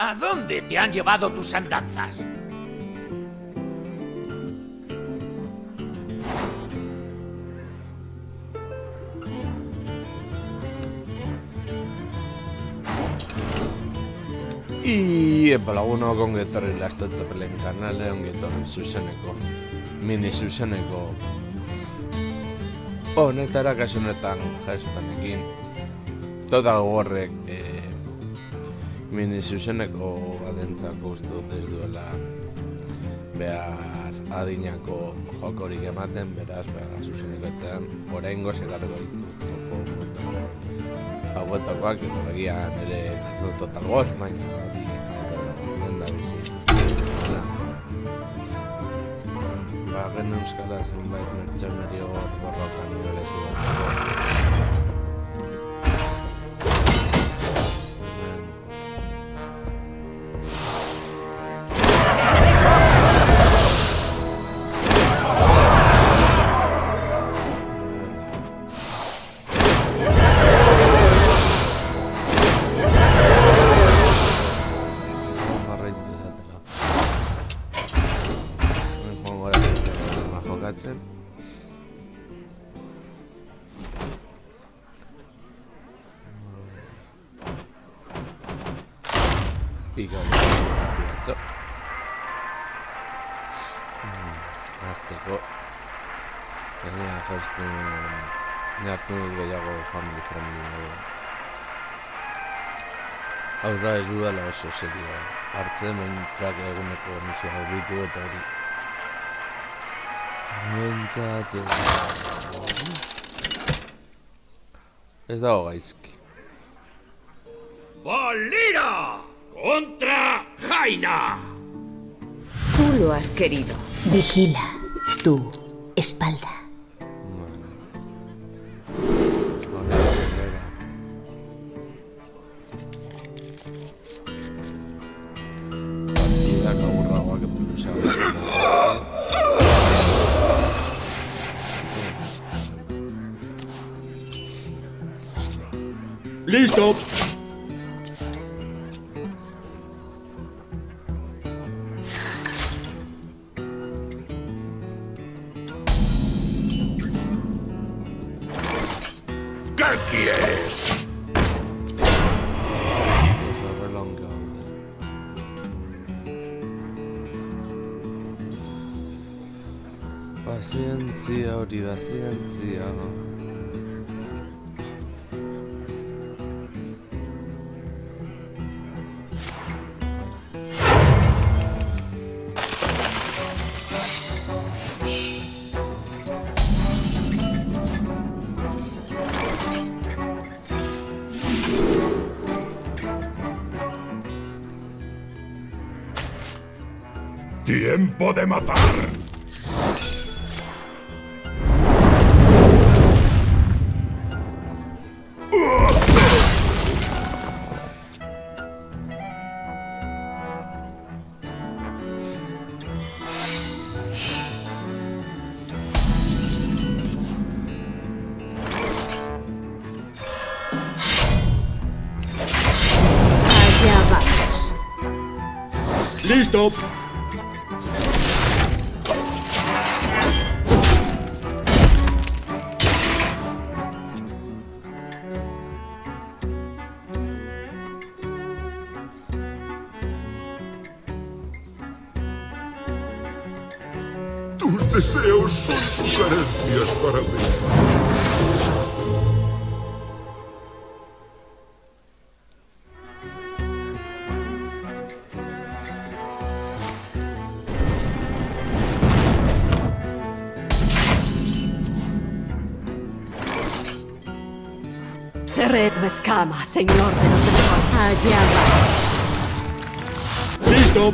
¿A dónde te han llevado tus andanzas? Lagunok ongi etorri Lastotzapelen kanale, ongi etorri zuzeneko, mini zuzeneko honetara kasu honetan jaspanekin. Total Warrek mini zuzeneko batentzako uste dut ez duela behar adinako jokorik ematen, beraz zuzenekoetan oraingoz ekarriko ditu hauetakoak, egolegian ere hartu Total War, baina Bagen euskara zenbait mertxaunerio borrokan berezi bat. Pika batzu azteko gainera jartzen dut gehiago family friendly hau da ez dudala oso serioa hartzen behintzat eguneko misio hau ditu eta hori behintzat ez dago gaizki. ¡Bolira! ¡Contra Jaina! Tú lo has querido. Vigila tu espalda. ¡Listo! ¿Qué quieres? Paciencia, hori da zientzia. ¡Tiempo de matar! Allá vamos. ¡Listo! Tus deseos son sugerencias para mí. Cerré tu escama, señor de los demonios. Allá vamos. ¡Listo!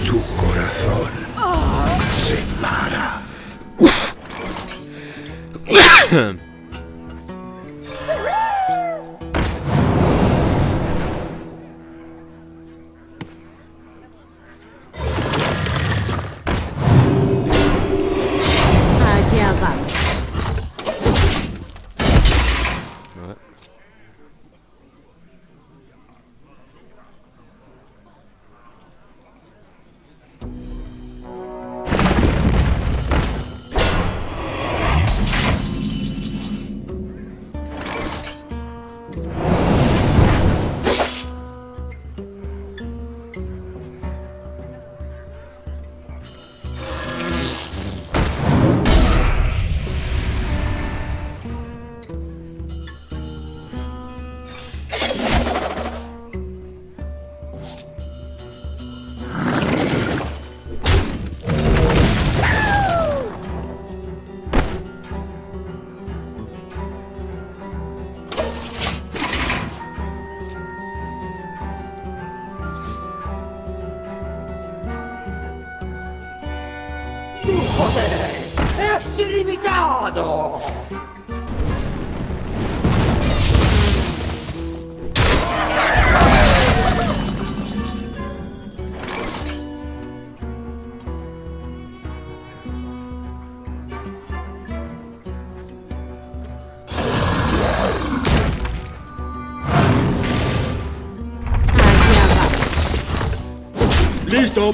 Tu corazón se para. Allá vamos. A ver. ¡Es ilimitado! Allá vamos. ¡Listo!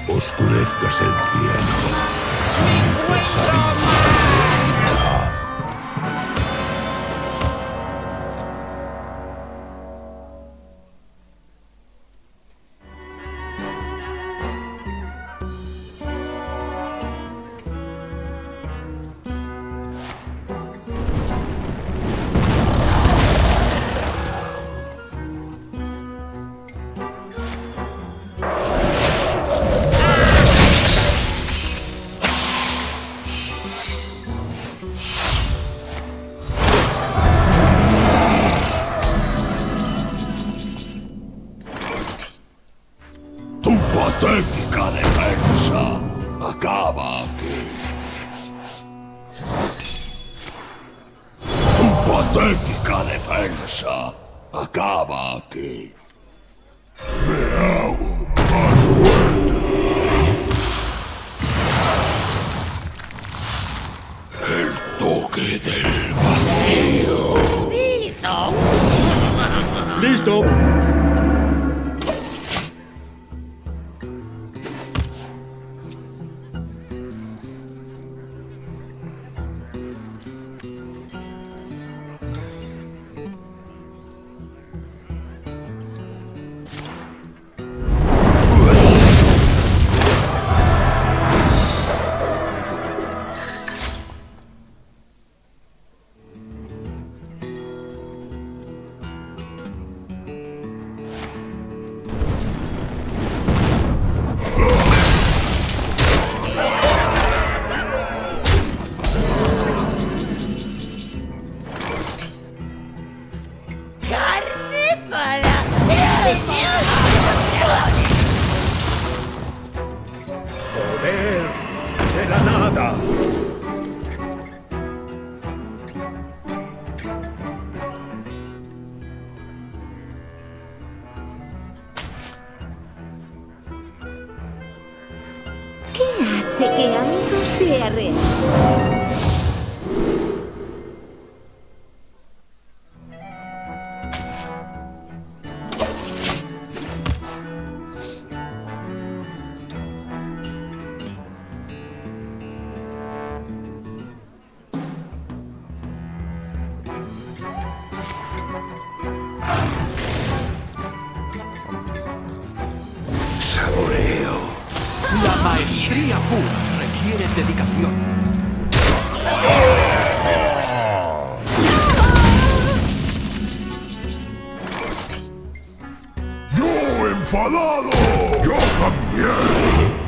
Oscurezcas el cielo. Tu patética defensa acaba aquí. Tu patética defensa acaba aquí. Me hago más fuerte. El toque del vacío. ¡Listo! Poder de la nada. ¿Qué hace que algo sea real? pura requiere dedicación. ¡Yo enfadado! ¡Yo también!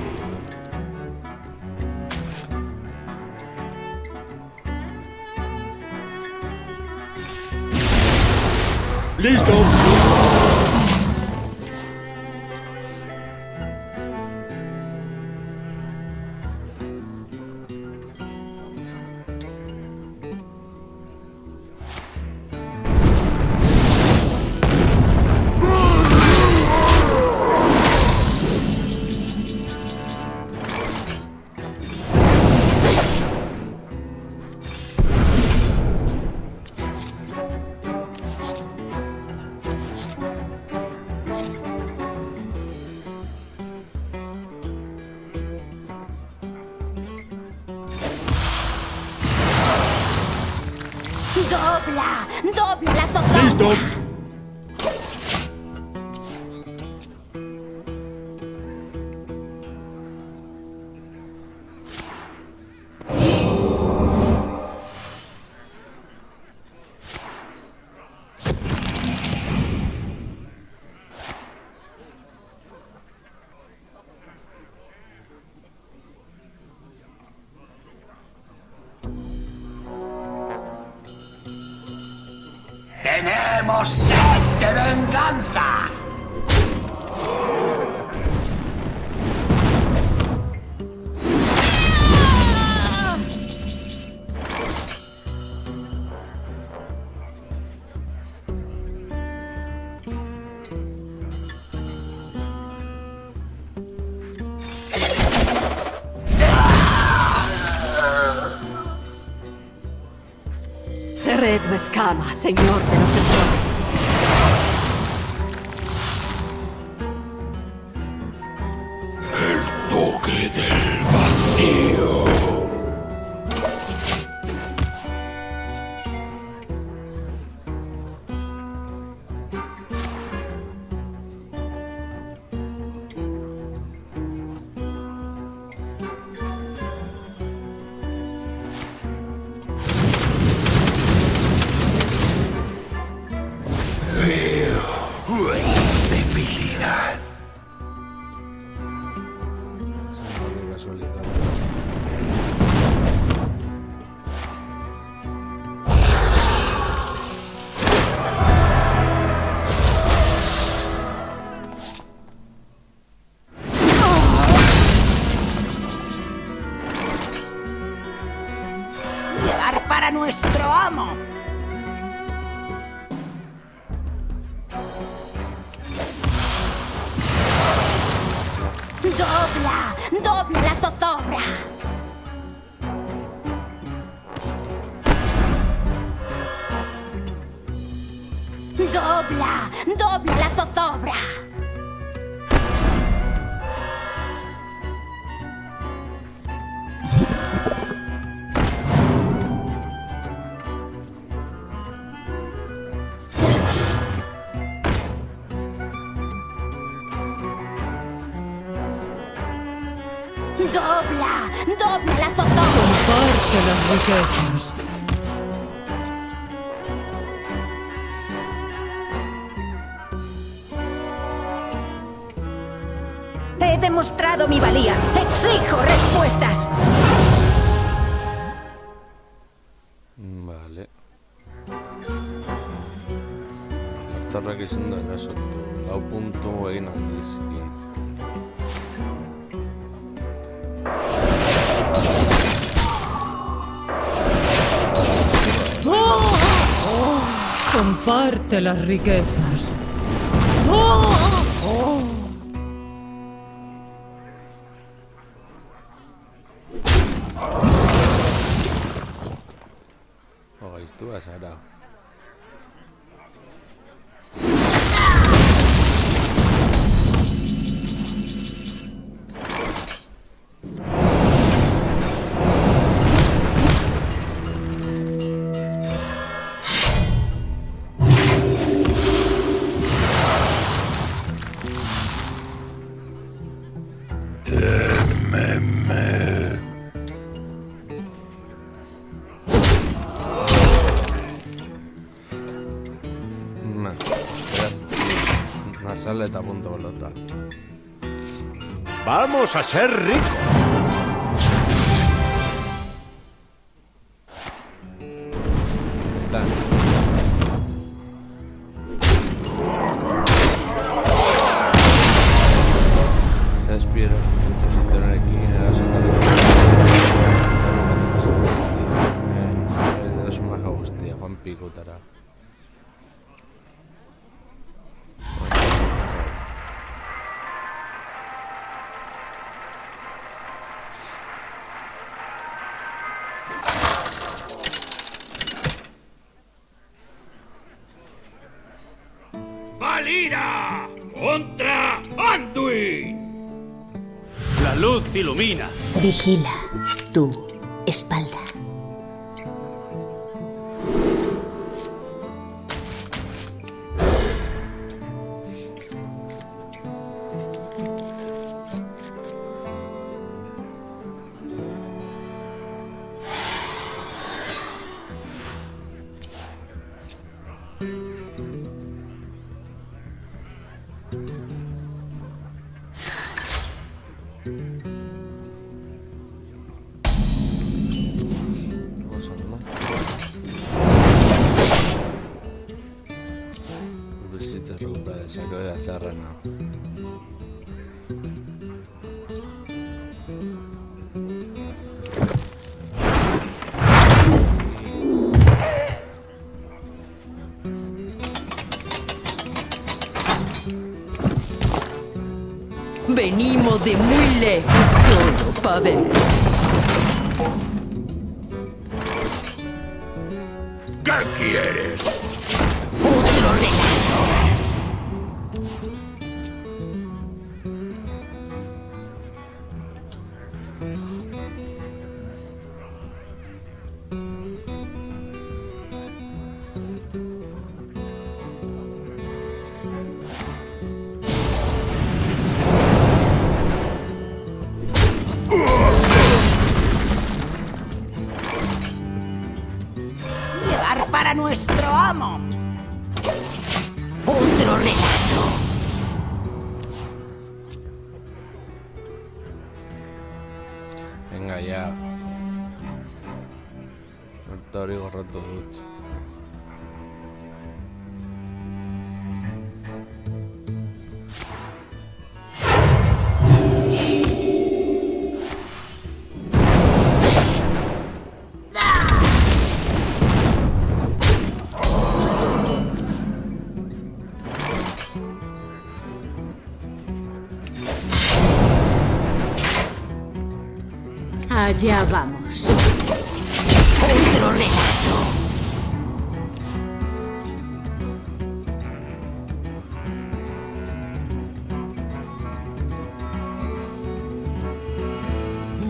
¡Listo! ¡Dobla! ¡Dobla la zozobra! ¡Listo! ¡Tenemos sed de venganza! Seré tu escama, señor de los demonios. Toque del vacío. Debilidad. Por casualidad. ¡Llegar para nuestro amo! ¡Dobla! ¡Dobla la zozobra! ¡Dobla! ¡Dobla la zozobra! ¡Dobla! ¡Dobla la zozobra! Comparte las riquezas. He demostrado mi valía. ¡Exijo respuestas! Vale. Torre que siendo en eso. Lau puntu egin handizki. Comparte las riquezas. Gaiztu bazara. Tememe. sale está a punto de explotar. Vamos a ser ricos. Está. Respiro. Necesito energía. Es más hostia, Juan Pico tará. ¡Valira! ¡Contra Anduin! La luz ilumina. Vigila tu espalda. Necesito recuperar el saco de la tierra, no. Venimos de muy lejos solo para ver. ¿Qué quieres? Otro relato. Llevar para nuestro amo. Otro relato. Venga ya. El tórigo roto mucho. Allá vamos. Otro relato.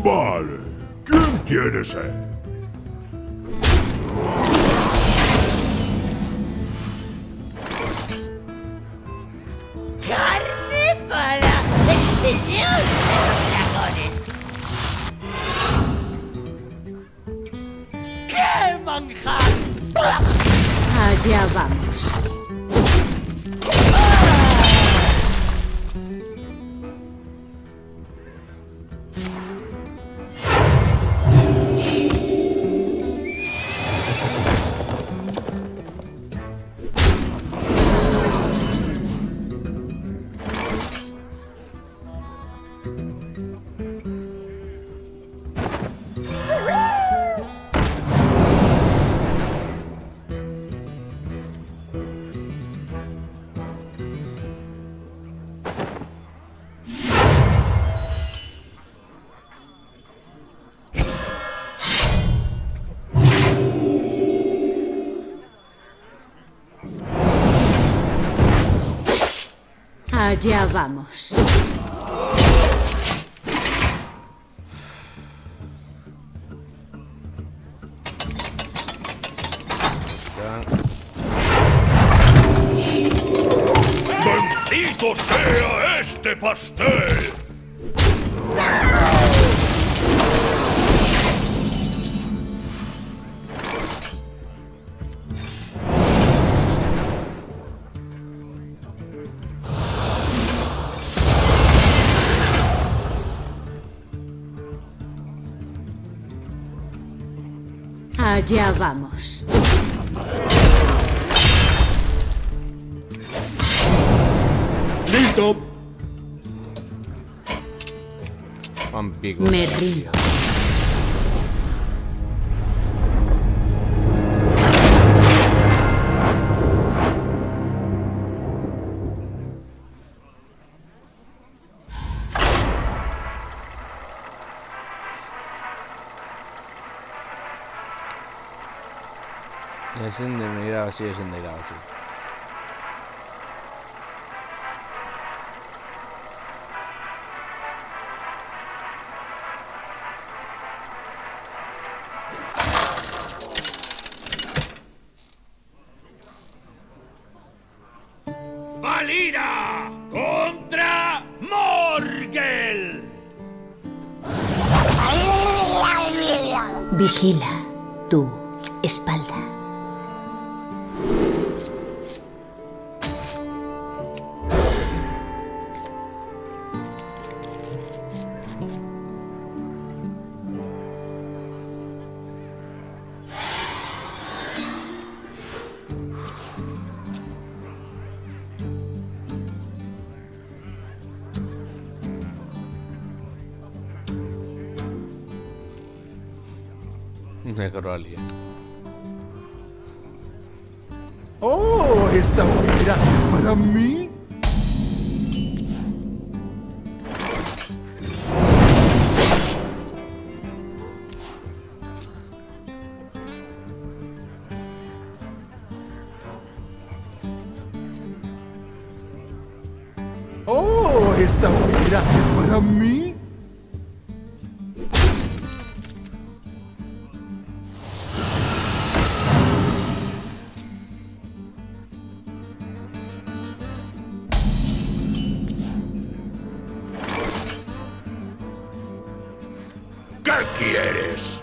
Vale. ¿Quién tiene sed? Carne para el señor de los dragones. ¡Qué manjar! Allá vamos. Allá vamos. ¡Bendito sea este pastel! Allá vamos. ¡Listo! Juan Pico. Me rindo. Ezin de irabazi, ezin de irabazi. ¡Valira! ¡Contra Morgel! Vigila tu espalda. Necrolia. Oh, ¿esta hoguera es para mí? Oh, ¿esta hoguera es para mí? ¿Qué quieres?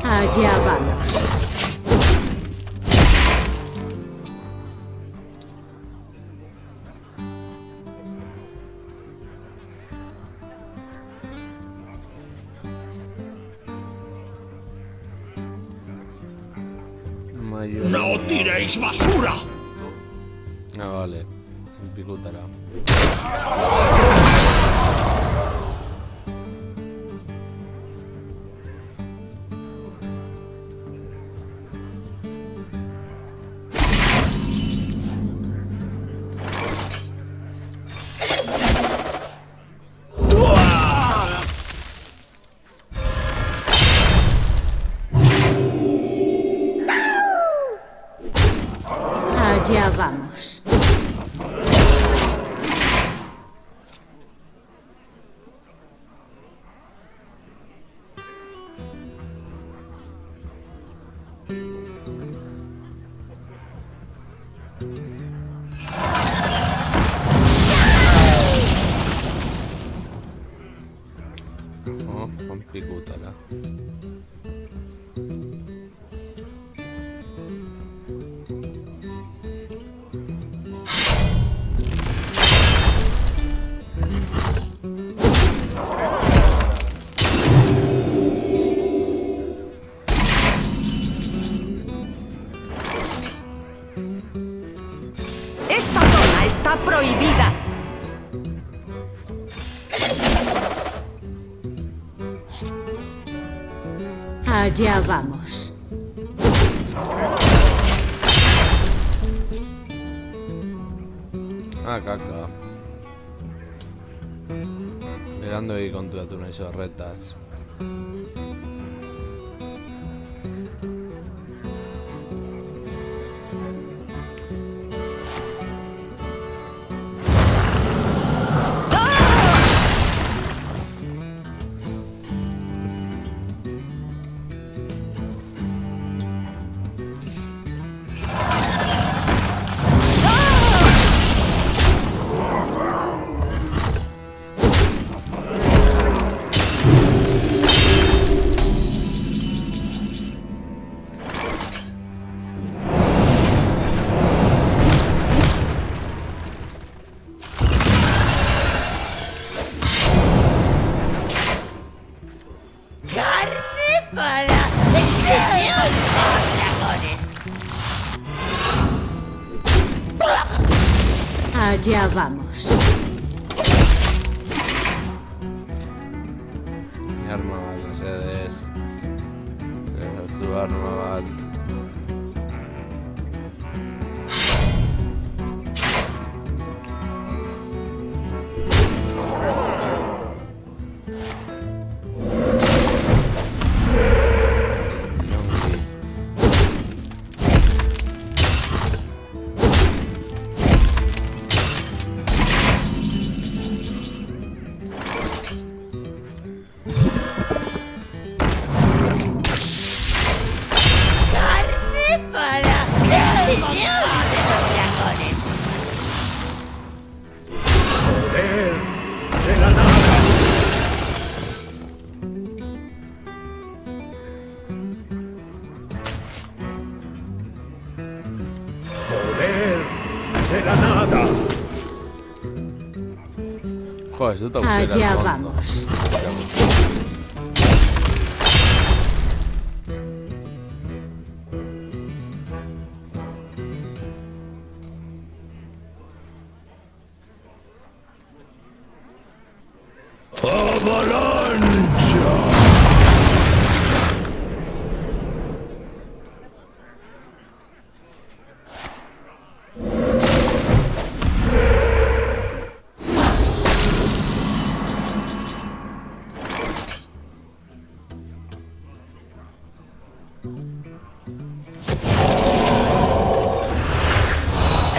Allá vamos. Mayor. ¡No tiréis basura! Ah, vale. Un picutara. Con picútala. Esta zona está prohibida. Allá vamos. Ah, caca. Mirando ahí con tu atún y chorretas. ¡Carne para exterior! ¡Dragones! Allá vamos. Mi arma va, no sé de eso. Esa es su arma va. ¡Carne para exterior de los dragones! Poder de la nada. Poder de la nada. Joder, eso te Allá vamos. Avalancha.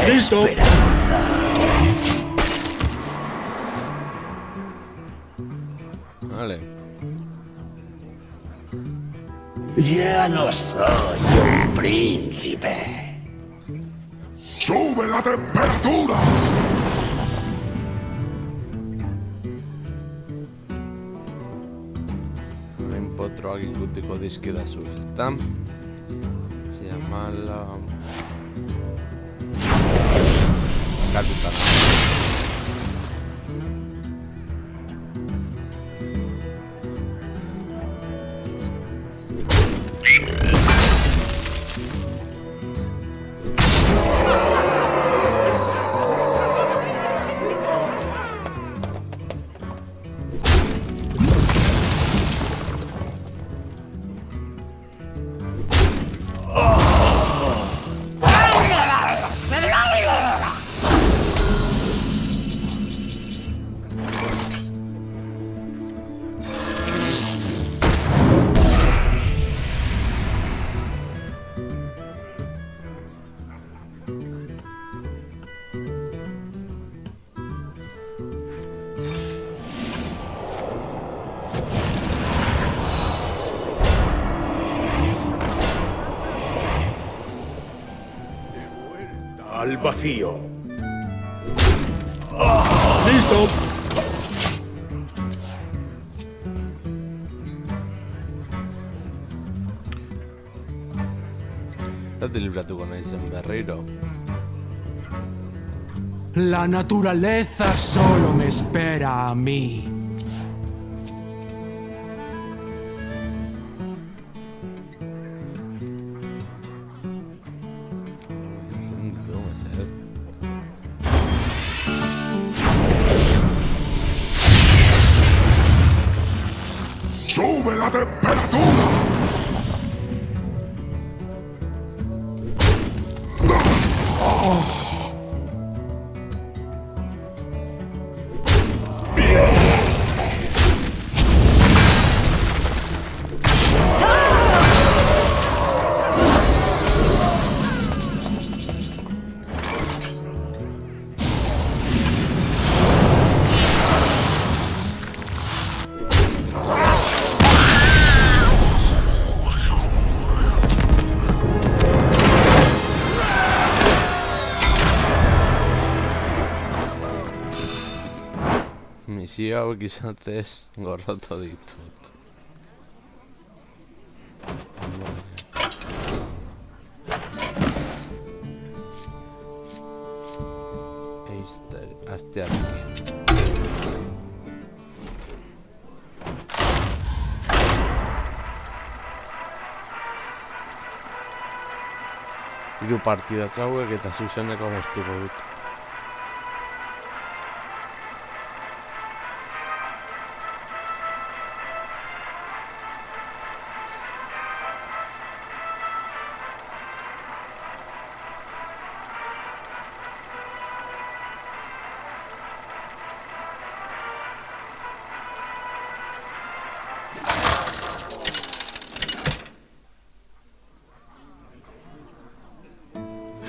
Esperanza. Vale. Ya no soy un príncipe. ¡Sube la temperatura! Hay un potro aquí cútico de izquierda sur. Está. Se llama la. Capitán. Al vacío. ¡Listo! Zergatik libratuko nahi zen berriro. La naturaleza solo me espera a mí. ¡Sube la temperatura! Misio hauek izatez gorroto ditut. Astearekin. Hiru partidak hauek eta zuzeneko goztuko dut.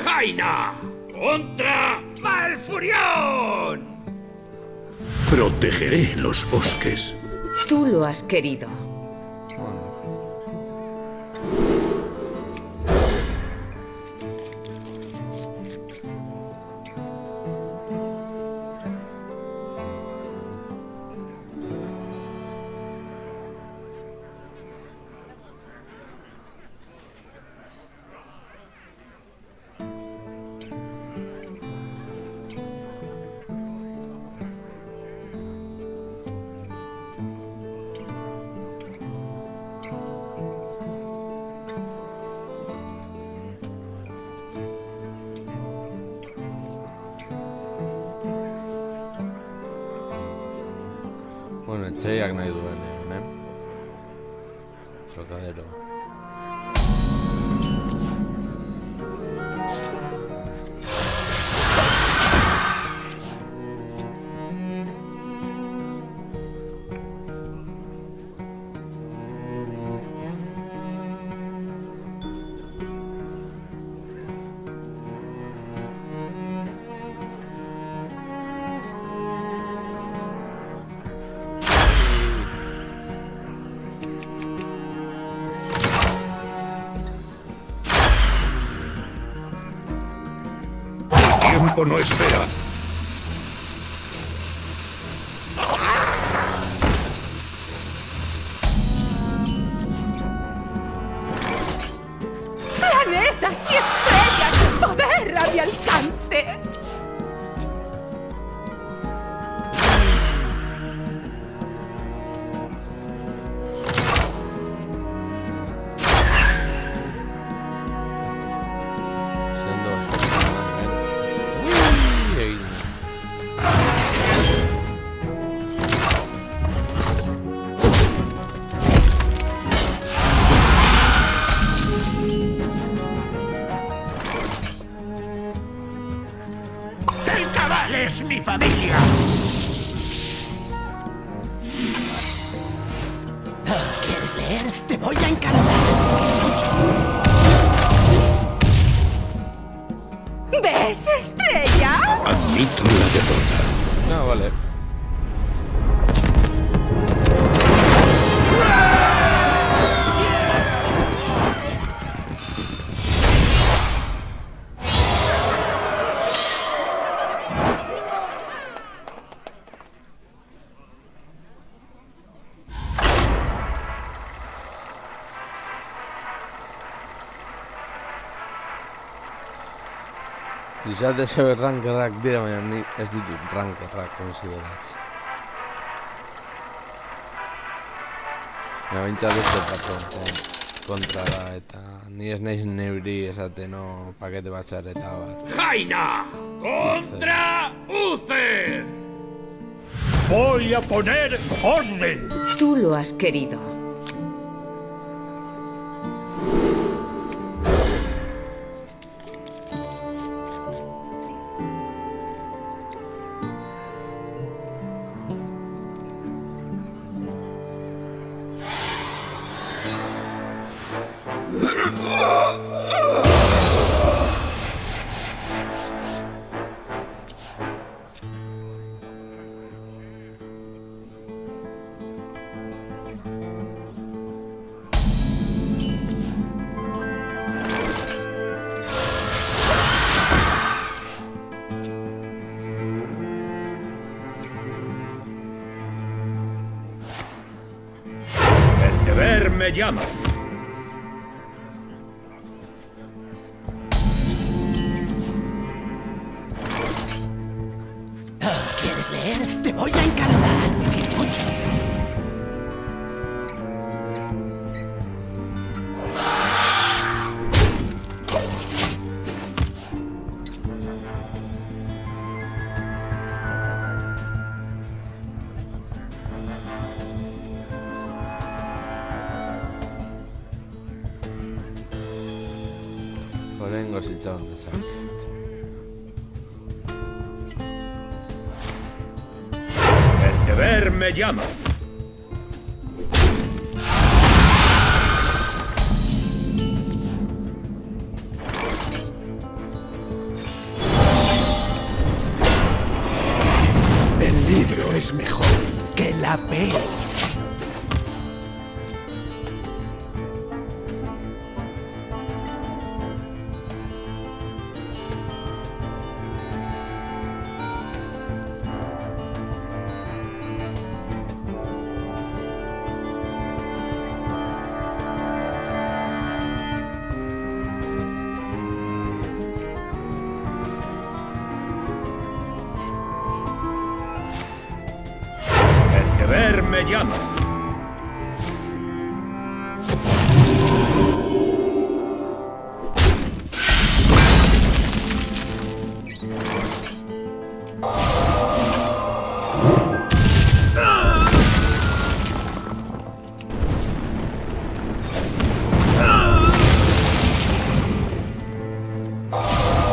¡Jaina! ¡Contra Malfurión! Protegeré los bosques. Tú lo has querido. Bueno, etxeak nahi duen, Sokadero. El tiempo no espera. ¡Planetas y estrellas! ¡Poder a mi alcance! ¡El cabal es mi familia! ¿Quieres leer? Te voy a encantar. ¿Ves estrellas? Admito la derrota. No, vale. izate zebe rankerrak dira, baina ni ez ditut rankerrak konsideratzen. Bintxat ez dut kontra da, eta ni ez naiz neuri esate no pakete batxar eta bar. ¡Jaina! ¡Contra Uther! ¡Voy a poner orden! Tú lo has querido. El deber me llama. ¿Quieres leer? Te voy a encantar. Mucho. Orengo zitzaun dezak. El deber me llama. El libro es mejor que la peli. El deber me llama.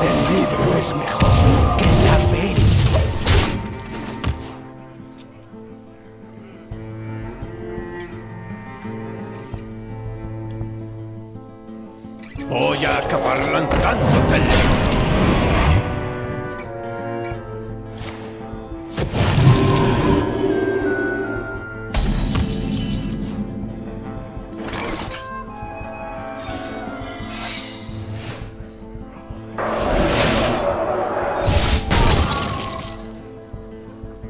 El libro es mejor que la peli. Voy a acabar lanzándote el libro.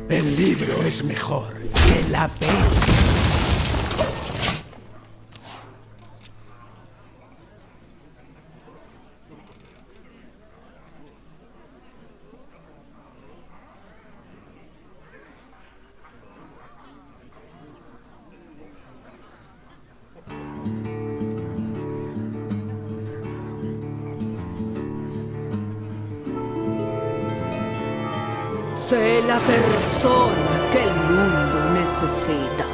El libro es mejor que la peli. Sé la persona que el mundo necesita.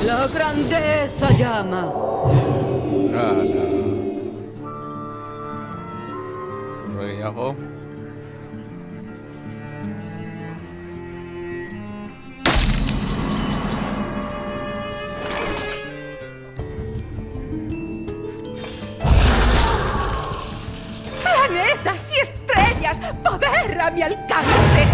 La grandeza llama. Luego. ¡Planetas y estrellas! ¡Poder a mi alcance!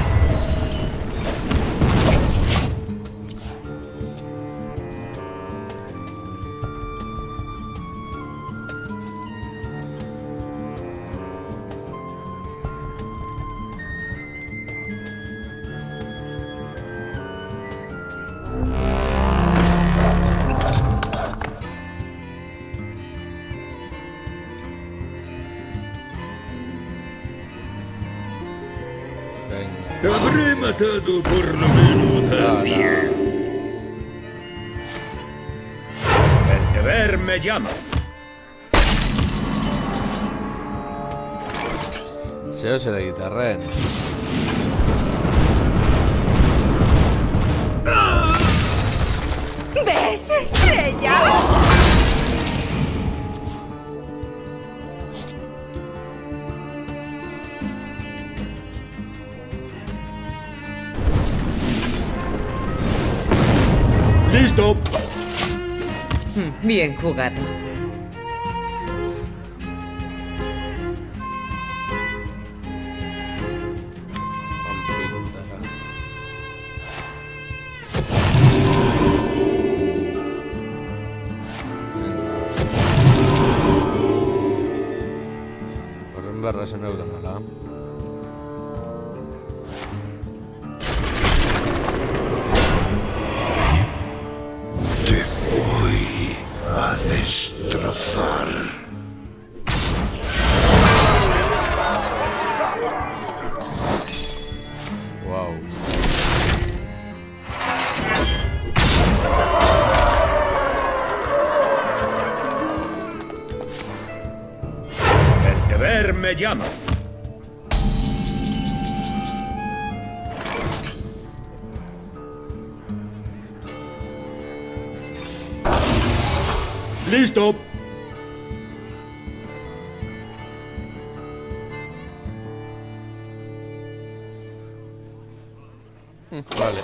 Habré matado por lo menos a 100. El deber me llama. Això serà guitarren. ¿Ves estrellas? ¡Listo! Bien jugado. Horren berra zen euren ala. Te voy a destrozar. Wow. El deber me llama. ¡Listo! Vale.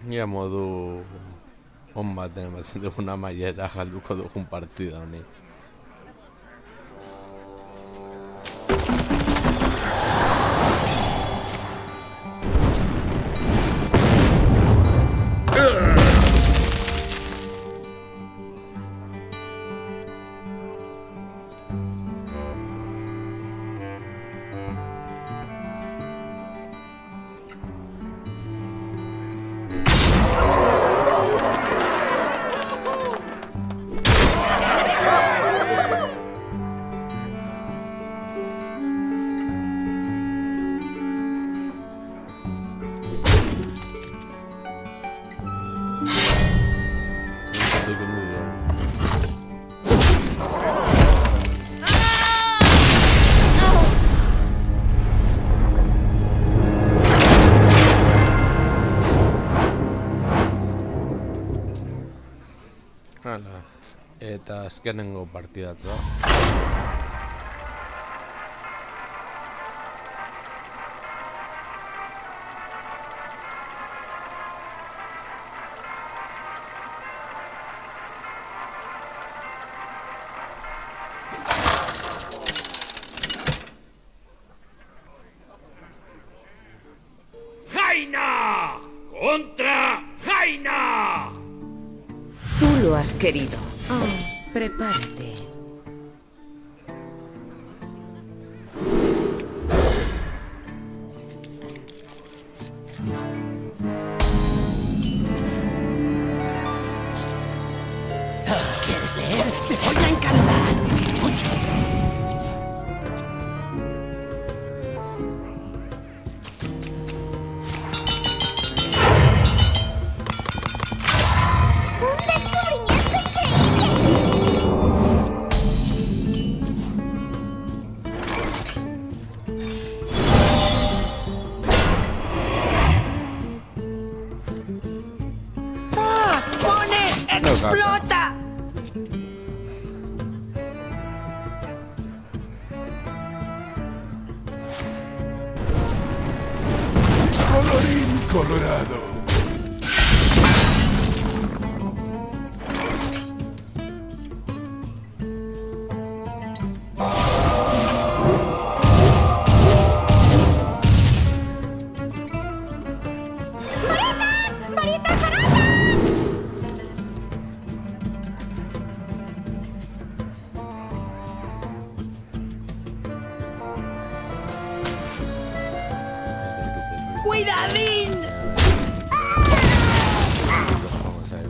Ia modu on baten ematen duguna maiera galduko dugun partida honi. Hala, eta azkenengo partidatza. ¡Jaina! ¡Contra Jaina! Tú lo has querido. Prepárate. ¿Quieres leer? Te voy a encantar. Escucha. ¡Explota! Colorín colorado. ¡Cuidadín! Vamos a ir.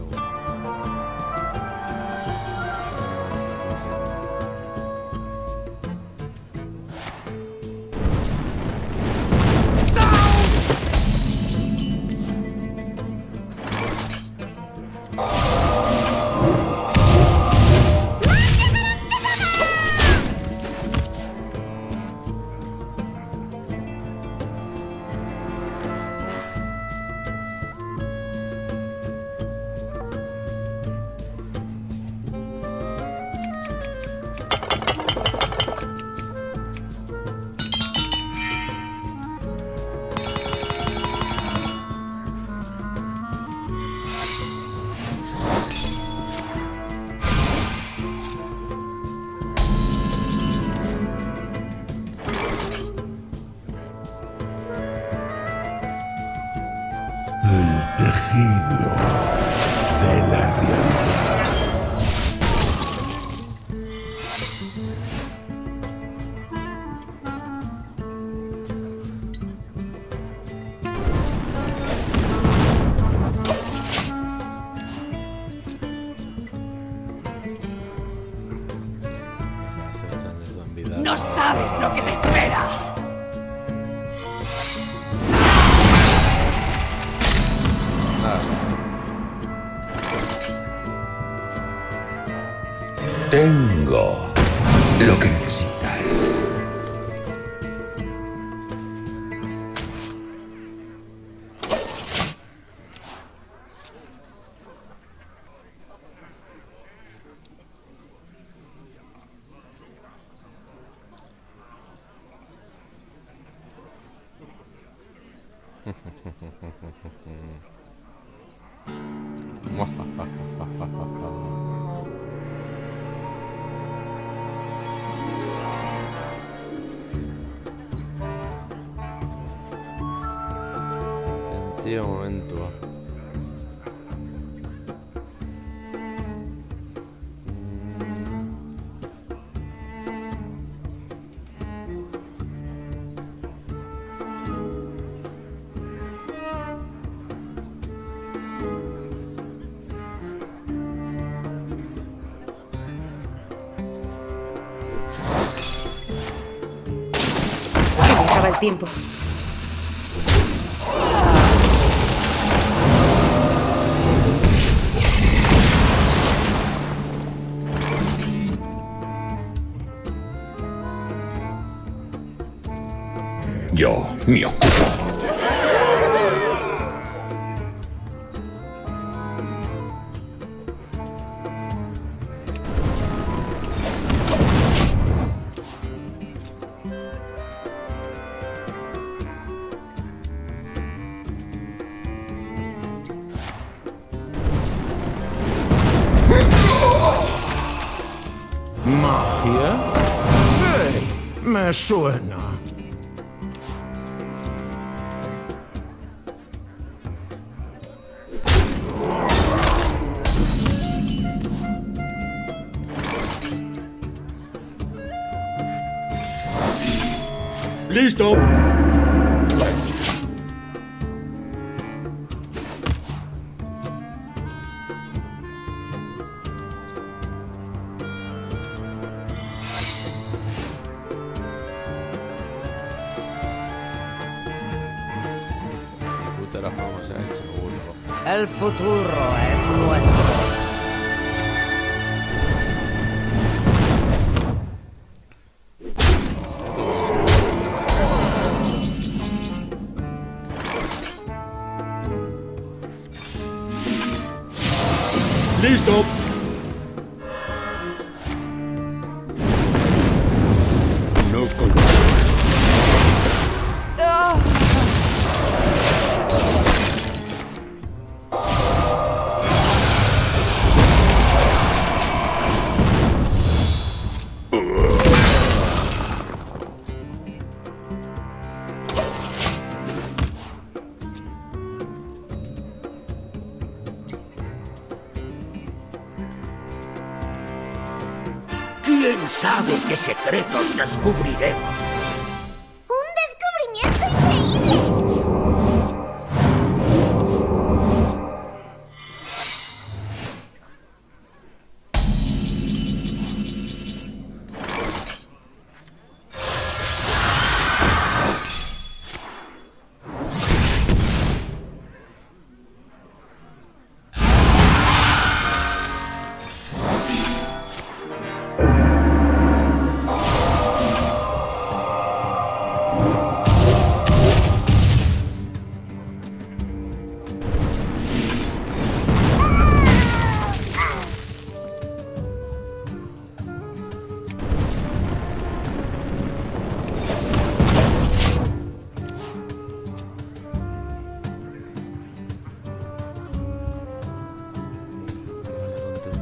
Tejido de la realidad. No sabes lo que te espera. Tengo lo que necesitas. Tío, un momento. Se me acaba el tiempo. Yo me ocupo. ¿Magia? ¡Hey! Me suena. ¡Listo! Puta la fama se ha hecho, seguro. El futuro es nuestro. ¡Listo! No colgar. ¿Quién sabe qué secretos descubriremos? ¡Un descubrimiento increíble!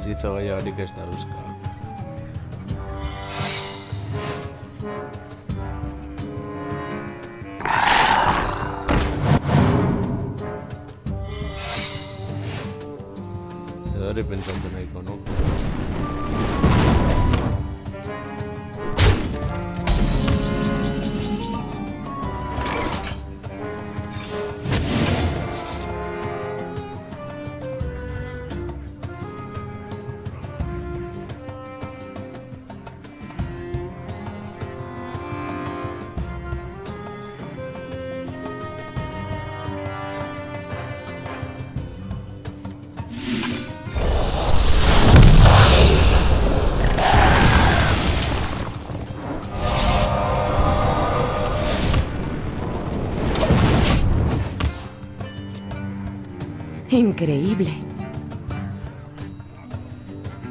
Hechizo gehiagorik ez da euskal. Hori pentsatu nahiko nuke. Increíble.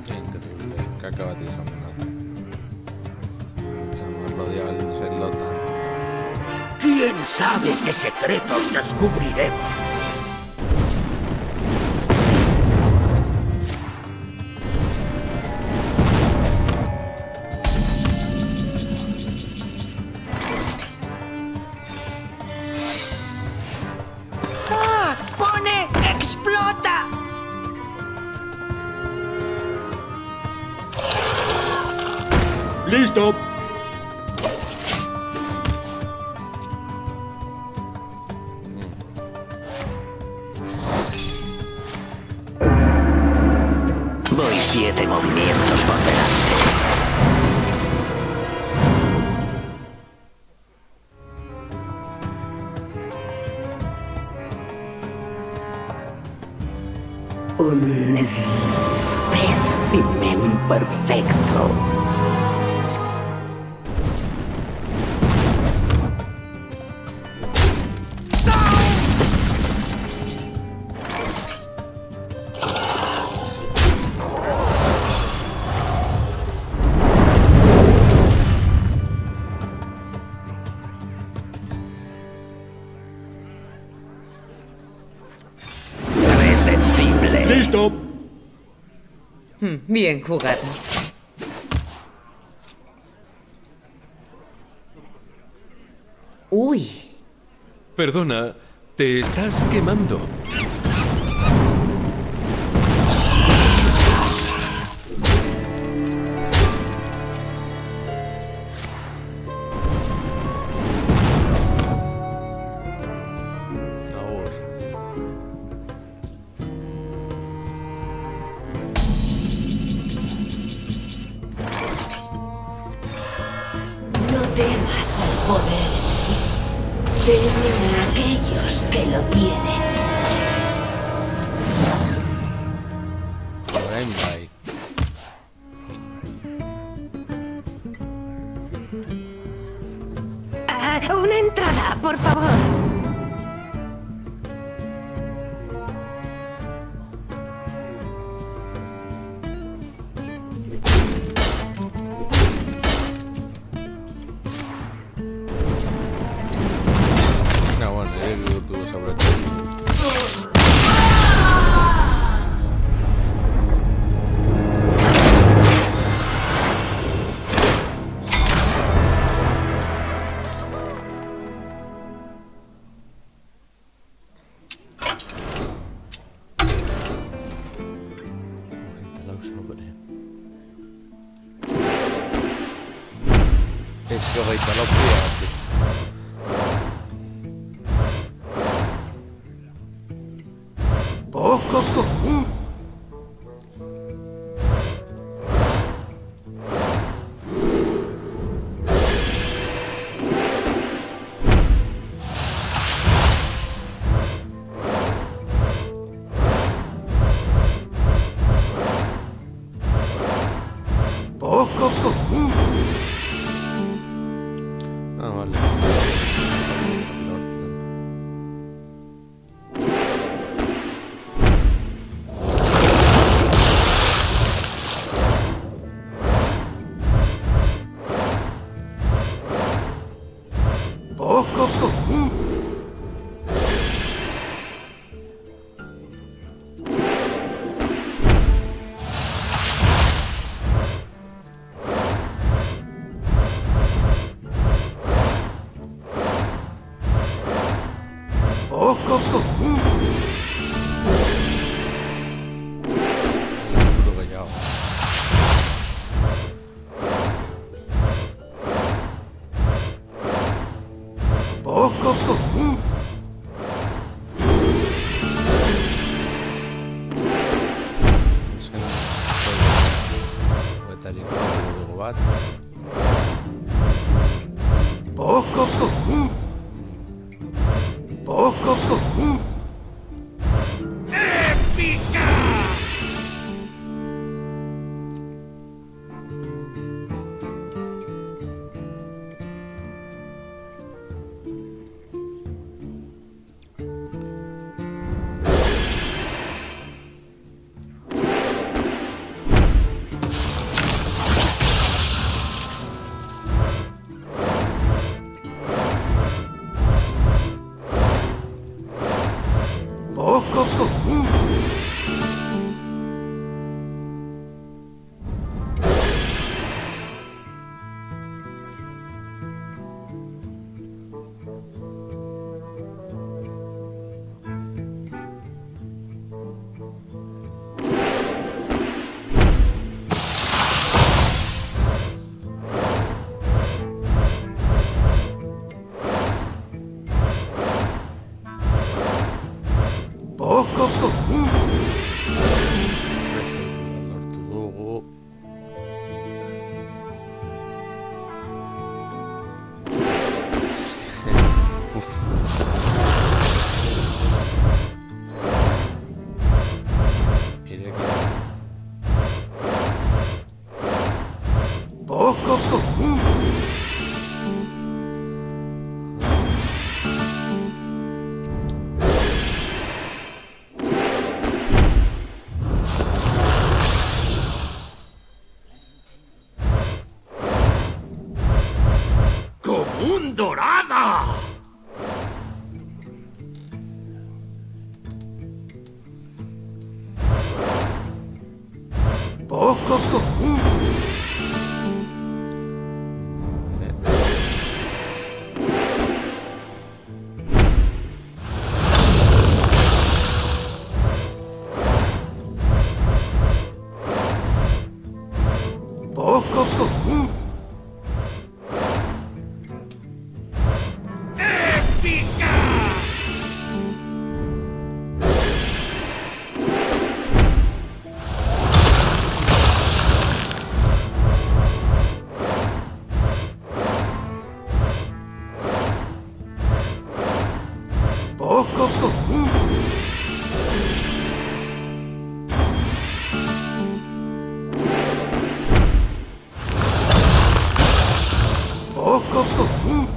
Increíble. ¿Qué acabas de examinar? Se me ha rodeado el Charlotte. ¿Quién sabe qué secretos descubriremos? ¡Ah! ¡Pone! ¡Explota! Listo. Voy 7 movimientos por delante. Un espécimen perfecto. Predecible. Listo. Bien jugado. Uy. Perdona, te estás quemando. No temas el poder en sí. Temen a aquellos que lo tienen. Rainbow. Una entrada, por favor. No, bueno, yo tuve sobre todo. Esto ahorita lo puedo. Poco común. Ah, liado. Poco común. Poco común. Poco común. ¡Épica! Poco común. Poco común. Luego... Poco común. ¡Común dorada! Poco común. Poco común. ¡Épica! Poco común. Poco común.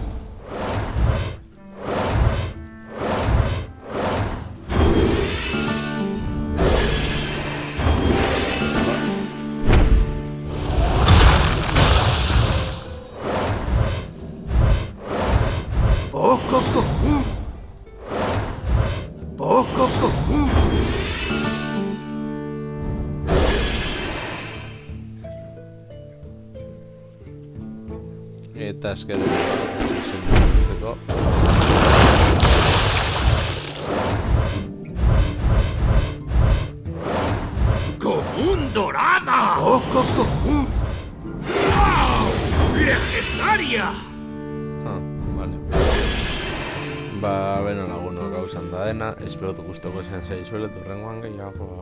Poco común. Poco común. Eta eskere ¡Común dorada! ¡Poco común! ¡Wow! ¡Legendaria! Vale. Ba, beno laguno gauzan da dena, espero gustoko izan zaizuela, turrengoan gehiago